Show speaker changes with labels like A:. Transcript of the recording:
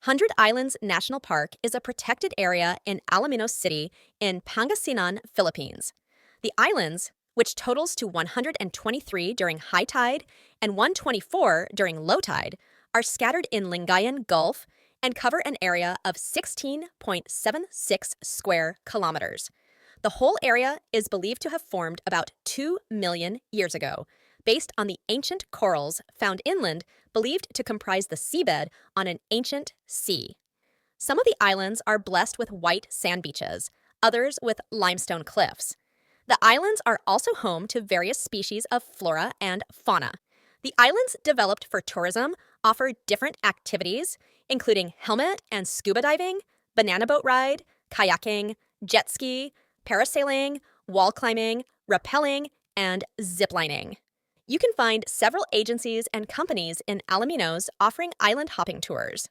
A: Hundred Islands National Park is a protected area in Alaminos City in Pangasinan, Philippines. The islands, which totals to 123 during high tide and 124 during low tide, are scattered in Lingayen Gulf and cover an area of 16.76 square kilometers. The whole area is believed to have formed about 2 million years ago, based on the ancient corals found inland believed to comprise the seabed on an ancient sea. Some of the islands are blessed with white sand beaches, others with limestone cliffs. The islands are also home to various species of flora and fauna. The islands developed for tourism offer different activities, including helmet and scuba diving, banana boat ride, kayaking, jet ski, parasailing, wall climbing, rappelling, and ziplining. You can find several agencies and companies in Alaminos offering island hopping tours.